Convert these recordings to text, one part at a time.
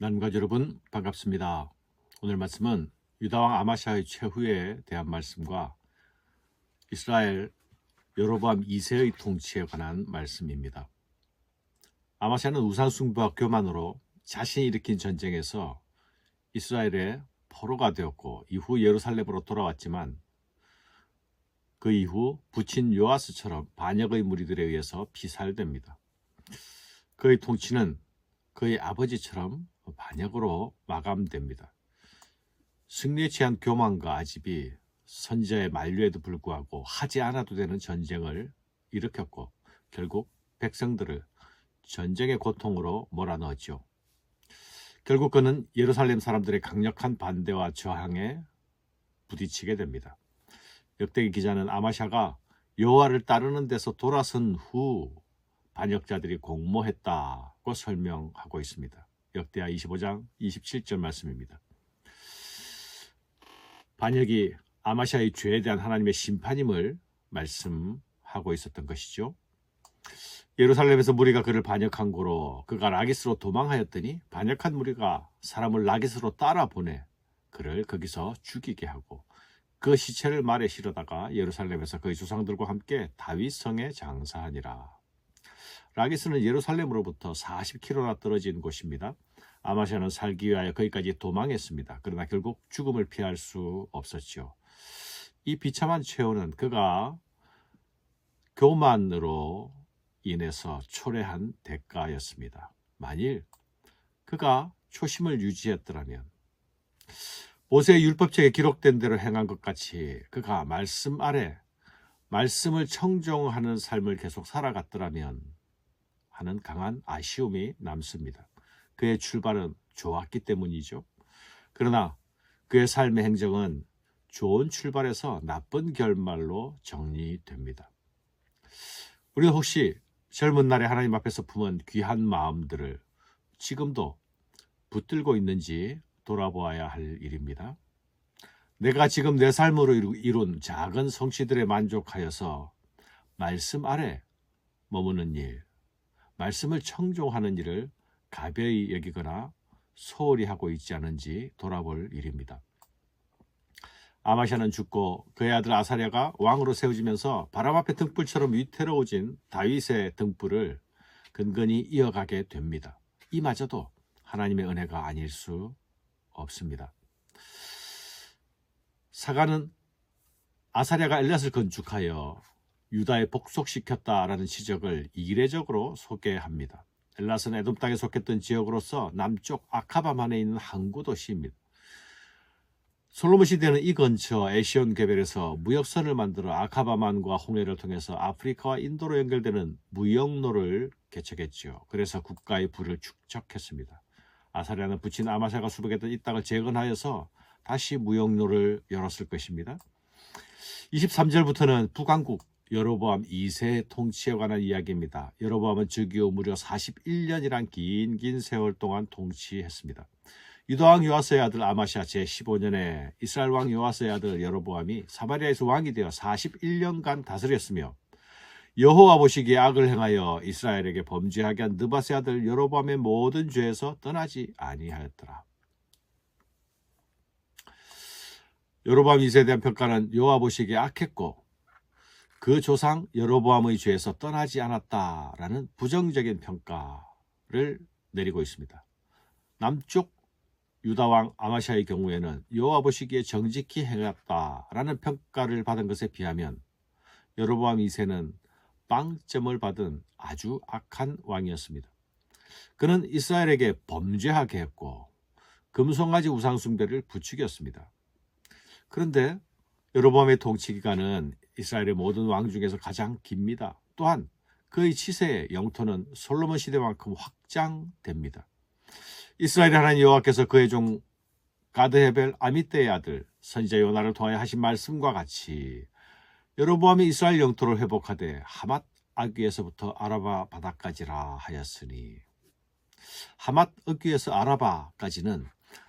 난과 여러분 반갑습니다. 오늘 말씀은 유다왕 아마샤의 최후에 대한 말씀과 이스라엘 여로보암 2세의 통치에 관한 말씀입니다. 아마샤는 우상숭배와 교만으로 자신이 일으킨 전쟁에서 이스라엘의 포로가 되었고 이후 예루살렘으로 돌아왔지만 그 이후 부친 요아스처럼 반역의 무리들에 의해서 피살됩니다. 그의 통치는 그의 아버지처럼 반역으로 마감됩니다. 승리에 취한 교만과 아집이 선지자의 만류에도 불구하고 하지 않아도 되는 전쟁을 일으켰고 결국 백성들을 전쟁의 고통으로 몰아넣었죠. 결국 그는 예루살렘 사람들의 강력한 반대와 저항에 부딪히게 됩니다. 역대기 기자는 아마샤가 여호와를 따르는 데서 돌아선 후 반역자들이 공모했다고 설명하고 있습니다. 역대하 25장 27절 말씀입니다. 반역이 아마샤의 죄에 대한 하나님의 심판임을 말씀하고 있었던 것이죠. 예루살렘에서 무리가 그를 반역한 고로 그가 라기스로 도망하였더니 반역한 무리가 사람을 라기스로 따라 보내 그를 거기서 죽이게 하고 그 시체를 말에 실어다가 예루살렘에서 그의 조상들과 함께 다윗성에 장사하니라. 라기스는 예루살렘으로부터 40km나 떨어진 곳입니다. 아마샤는 살기 위하여 거기까지 도망했습니다. 그러나 결국 죽음을 피할 수 없었죠. 이 비참한 최후는 그가 교만으로 인해서 초래한 대가였습니다. 만일 그가 초심을 유지했더라면 모세의 율법책에 기록된 대로 행한 것 같이 그가 말씀 아래 말씀을 청종하는 삶을 계속 살아갔더라면 하는 강한 아쉬움이 남습니다. 그의 출발은 좋았기 때문이죠. 그러나 그의 삶의 행정은 좋은 출발에서 나쁜 결말로 정리됩니다. 우리는 혹시 젊은 날에 하나님 앞에서 품은 귀한 마음들을 지금도 붙들고 있는지 돌아보아야 할 일입니다. 내가 지금 내 삶으로 이룬 작은 성취들에 만족하여서 말씀 아래 머무는 일, 말씀을 청종하는 일을 가벼이 여기거나 소홀히 하고 있지 않은지 돌아볼 일입니다. 아마샤는 죽고 그의 아들 아사랴가 왕으로 세워지면서 바람 앞에 등불처럼 위태로워진 다윗의 등불을 근근히 이어가게 됩니다. 이마저도 하나님의 은혜가 아닐 수 없습니다. 사가는 아사랴가 엘랏을 건축하여 유다에 복속시켰다라는 지적을 이례적으로 소개합니다. 엘랏은 에돔 땅에 속했던 지역으로서 남쪽 아카바만에 있는 항구 도시입니다. 솔로몬 시대는 이 근처 에시온 개별에서 무역선을 만들어 아카바만과 홍해를 통해서 아프리카와 인도로 연결되는 무역로를 개척했죠. 그래서 국가의 부를 축적했습니다. 아사랴는 부친 아마샤가 수복했던 이 땅을 재건하여서 다시 무역로를 열었을 것입니다. 23절부터는 북왕국 여로보암 2세의 통치에 관한 이야기입니다. 여로보암은 즉위후 무려 41년이란 긴 세월 동안 통치했습니다. 유다왕 요아스의 아들 아마샤 제15년에 이스라엘 왕 요아스의 아들 여로보암이 사마리아에서 왕이 되어 41년간 다스렸으며 여호와 보시기에 악을 행하여 이스라엘에게 범죄하게 한 느밧의 아들 여로보암의 모든 죄에서 떠나지 아니하였더라. 여로보암 2세에 대한 평가는 여호와 보시기에 악했고 그 조상 여로보암의 죄에서 떠나지 않았다라는 부정적인 평가를 내리고 있습니다. 남쪽 유다왕 아마샤의 경우에는 여호와 보시기에 정직히 행했다라는 평가를 받은 것에 비하면 여로보암 2세는 빵점을 받은 아주 악한 왕이었습니다. 그는 이스라엘에게 범죄하게 했고 금송아지 우상숭배를 부추겼습니다. 그런데 여로보암의 통치 기간은 이스라엘의 모든 왕 중에서 가장 깁니다. 또한 그의 치세의 영토는 솔로몬 시대만큼 확장됩니다. 이스라엘의 하나님 여호와께서 그의 종 가드헤벨 아미떼의 아들 선지자 요나를 통하여 하신 말씀과 같이 여로보암이 이스라엘 영토를 회복하되 하맛 어귀에서부터 아라바 바다까지라 하였으니 하맛 어귀에서 아라바까지는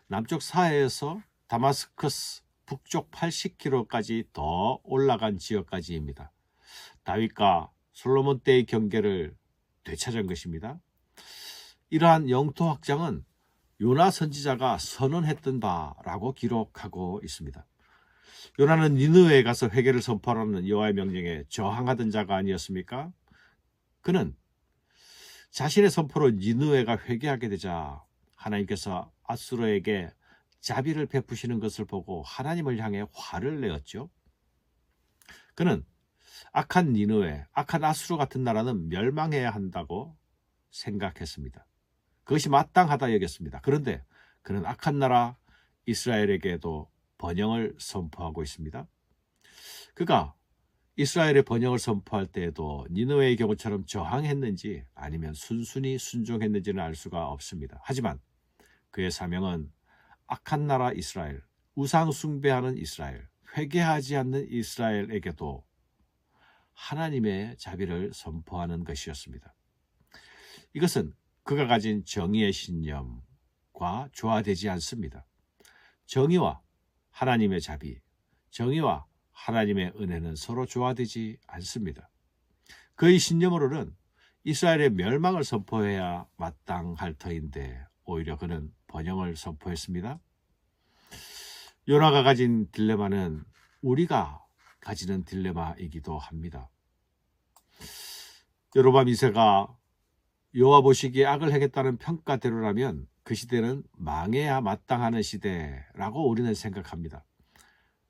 남쪽 사해에서 다마스커스 북쪽 80km까지 더 올라간 지역까지입니다. 다윗과 솔로몬 때의 경계를 되찾은 것입니다. 이러한 영토 확장은 요나 선지자가 선언했던 바라고 기록하고 있습니다. 요나는 니느웨에 가서 회개를 선포하라는 여호와의 명령에 저항하던 자가 아니었습니까? 그는 자신의 선포로 니느웨가 회개하게 되자 하나님께서 아수르에게 자비를 베푸시는 것을 보고 하나님을 향해 화를 내었죠. 그는 악한 니느웨, 악한 아수르 같은 나라는 멸망해야 한다고 생각했습니다. 그것이 마땅하다 여겼습니다. 그런데 그는 악한 나라 이스라엘에게도 번영을 선포하고 있습니다. 그가 이스라엘의 번영을 선포할 때에도 니느웨의 경우처럼 저항했는지 아니면 순순히 순종했는지는 알 수가 없습니다. 하지만 그의 사명은 악한 나라 이스라엘, 우상 숭배하는 이스라엘, 회개하지 않는 이스라엘에게도 하나님의 자비를 선포하는 것이었습니다. 이것은 그가 가진 정의의 신념과 조화되지 않습니다. 정의와 하나님의 자비, 정의와 하나님의 은혜는 서로 조화되지 않습니다. 그의 신념으로는 이스라엘의 멸망을 선포해야 마땅할 터인데 오히려 그는 번영을 선포했습니다. 요나가 가진 딜레마는 우리가 가지는 딜레마이기도 합니다. 여로보암 2세가 여호와 보시기에 악을 행했다는 평가대로라면 그 시대는 망해야 마땅하는 시대라고 우리는 생각합니다.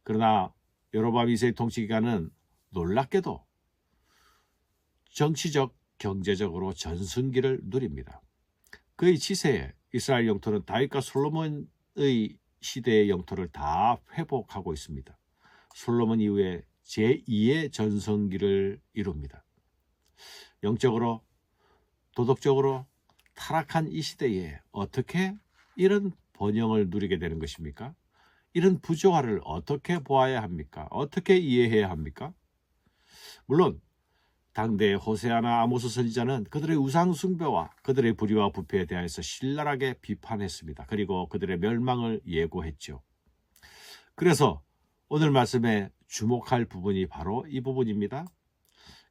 그러나 여로보암 2세의 통치 기간은 놀랍게도 정치적, 경제적으로 전승기를 누립니다. 그의 치세에 이스라엘 영토는 다윗과 솔로몬의 시대의 영토를 다 회복하고 있습니다. 솔로몬 이후에 제2의 전성기를 이룹니다. 영적으로, 도덕적으로 타락한 이 시대에 어떻게 이런 번영을 누리게 되는 것입니까? 이런 부조화를 어떻게 보아야 합니까? 어떻게 이해해야 합니까? 물론 당대의 호세아나 아모스 선지자는 그들의 우상 숭배와 그들의 불의와 부패에 대해서 신랄하게 비판했습니다. 그리고 그들의 멸망을 예고했죠. 그래서 오늘 말씀에 주목할 부분이 바로 이 부분입니다.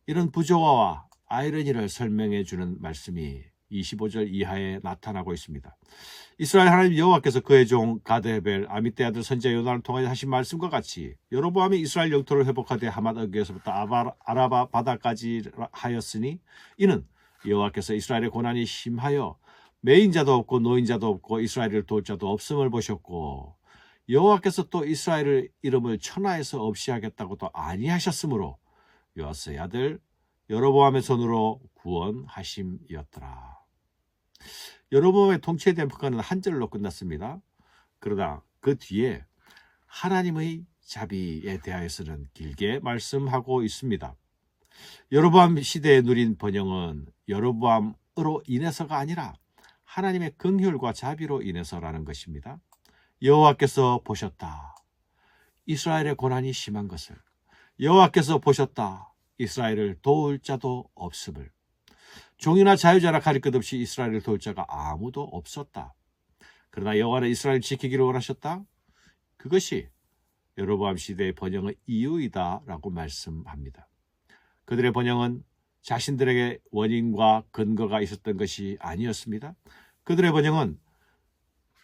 이런 부조화와 아이러니를 설명해 주는 말씀이 25절 이하에 나타나고 있습니다. 이스라엘 하나님 여호와께서 그의 종 가드헤벨 아미떼 아들 선지자 요나를 통하여 하신 말씀과 같이 여로보암이 이스라엘 영토를 회복하되 하맛 어귀에서부터 아라바 바다까지 하였으니 이는 여호와께서 이스라엘의 고난이 심하여 매인자도 없고 노인자도 없고 이스라엘을 도울 자도 없음을 보셨고 여호와께서 또 이스라엘의 이름을 천하에서 없이 하겠다고도 아니하셨으므로 요아스의 아들 여로보암의 손으로 구원하심이었더라. 여로보암의 통치에 대한 평가는 한 절로 끝났습니다. 그러나 그 뒤에 하나님의 자비에 대하여서는 길게 말씀하고 있습니다. 여로보암 시대에 누린 번영은 여로보암으로 인해서가 아니라 하나님의 긍휼과 자비로 인해서라는 것입니다. 여호와께서 보셨다. 이스라엘의 고난이 심한 것을. 여호와께서 보셨다. 이스라엘을 도울 자도 없음을. 종이나 자유자나 가릴 것 없이 이스라엘을 도울 자가 아무도 없었다. 그러나 여호와는 이스라엘을 지키기를 원하셨다. 그것이 여로보암 시대의 번영의 이유이다라고 말씀합니다. 그들의 번영은 자신들에게 원인과 근거가 있었던 것이 아니었습니다. 그들의 번영은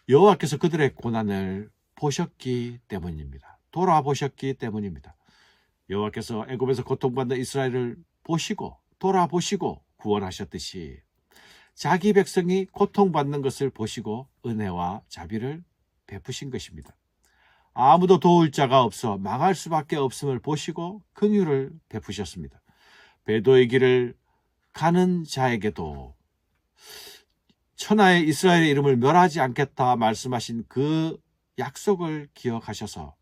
여호와께서 그들의 고난을 보셨기 때문입니다. 돌아보셨기 때문입니다. 여호와께서 애굽에서 고통받는 이스라엘을 보시고 돌아보시고 구원하셨듯이 자기 백성이 고통받는 것을 보시고 은혜와 자비를 베푸신 것입니다. 아무도 도울 자가 없어 망할 수밖에 없음을 보시고 긍휼을 베푸셨습니다. 배도의 길을 가는 자에게도 천하의 이스라엘의 이름을 멸하지 않겠다 말씀하신 그 약속을 기억하셔서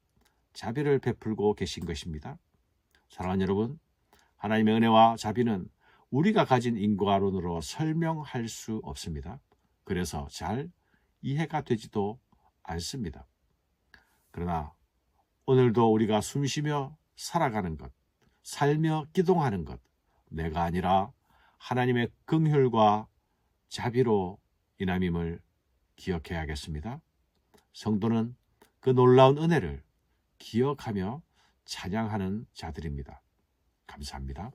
자비를 베풀고 계신 것입니다. 사랑하는 여러분, 하나님의 은혜와 자비는 우리가 가진 인과론으로 설명할 수 없습니다. 그래서 잘 이해가 되지도 않습니다. 그러나 오늘도 우리가 숨쉬며 살아가는 것, 살며 기동하는 것, 내가 아니라 하나님의 긍휼과 자비로 인함임을 기억해야겠습니다. 성도는 그 놀라운 은혜를 기억하며 찬양하는 자들입니다. 감사합니다.